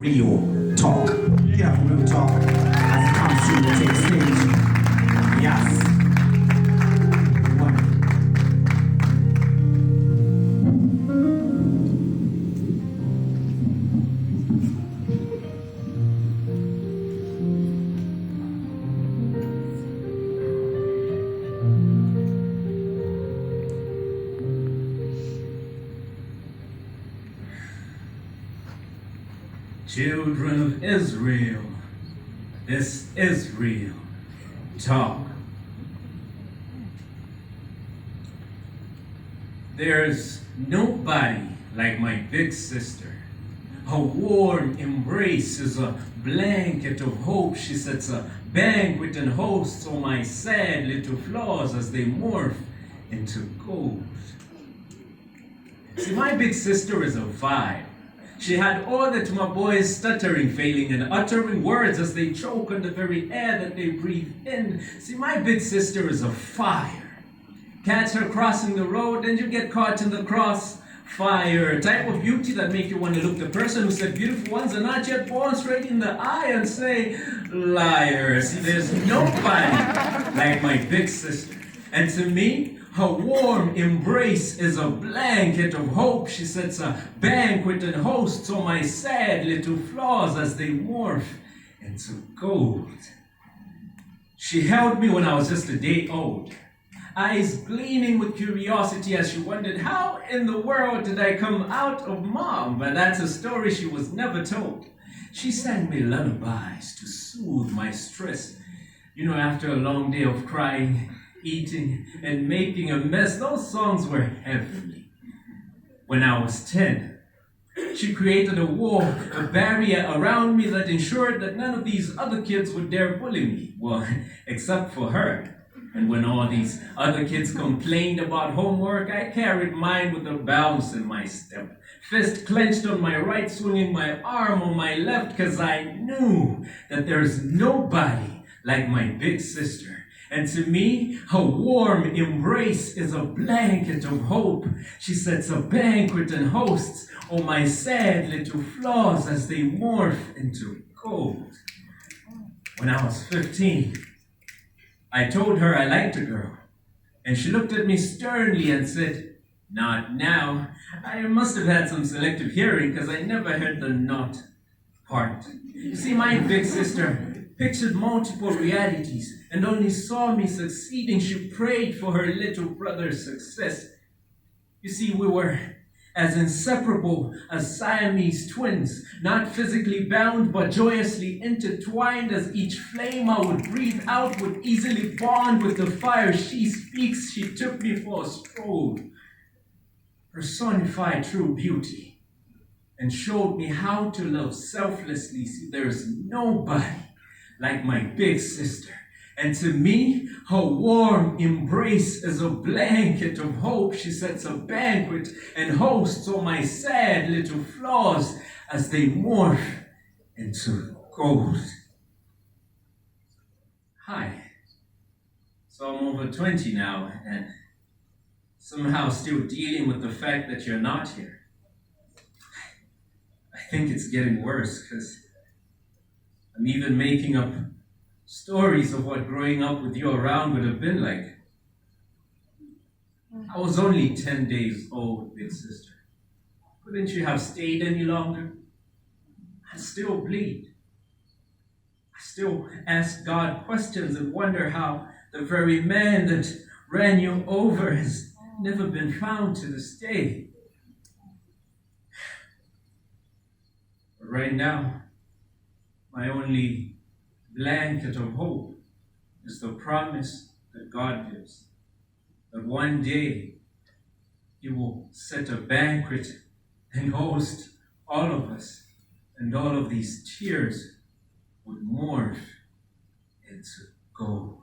Real talk. Get up, real talk. As it comes to the take stage. Yes. One. Children of Israel, this is real talk. There's nobody like my big sister. Her warm embrace is a blanket of hope. She sets a banquet and hosts all my sad little flaws as they morph into gold. See, my big sister is a vibe. She had all that my boys stuttering, failing, and uttering words as they choke on the very air that they breathe in. See, my big sister is a fire. Catch her crossing the road, and you get caught in the crossfire. Type of beauty that make you want to look the person who said beautiful ones are not yet born straight in the eye and say, liar. See, there's nobody like my big sister. And to me, her warm embrace is a blanket of hope. She sets a banquet and hosts all my sad little flaws as they morph into gold. She held me when I was just a day old, eyes gleaming with curiosity as she wondered, how in the world did I come out of mom? But that's a story she was never told. She sang me lullabies to soothe my stress. You know, after a long day of crying, eating, and making a mess, those songs were heavenly. When I was 10, she created a wall, a barrier around me that ensured that none of these other kids would dare bully me. Well, except for her. And when all these other kids complained about homework, I carried mine with a bounce in my step. Fist clenched on my right, swinging my arm on my left, because I knew that there's nobody like my big sister. And to me, her warm embrace is a blanket of hope. She sets a banquet and hosts all my sad little flaws as they morph into gold. When I was 15, I told her I liked a girl, and she looked at me sternly and said, not now. I must have had some selective hearing because I never heard the not part. You see, my big sister pictured multiple realities and only saw me succeeding. She prayed for her little brother's success. You see, we were as inseparable as Siamese twins, not physically bound but joyously intertwined, as each flame I would breathe out would easily bond with the fire she speaks. She took me for a stroll, personified true beauty, and showed me how to love selflessly. See, there's nobody like my big sister. And to me, her warm embrace is a blanket of hope. She sets a banquet and hosts all my sad little flaws as they morph into gold. Hi. So I'm over 20 now, and somehow still dealing with the fact that you're not here. I think it's getting worse, because I'm even making up stories of what growing up with you around would have been like. I was only 10 days old, big sister. Couldn't you have stayed any longer? I still bleed. I still ask God questions and wonder how the very man that ran you over has never been found to this day. But right now, my only blanket of hope is the promise that God gives, that one day He will set a banquet and host all of us, and all of these tears would morph into gold.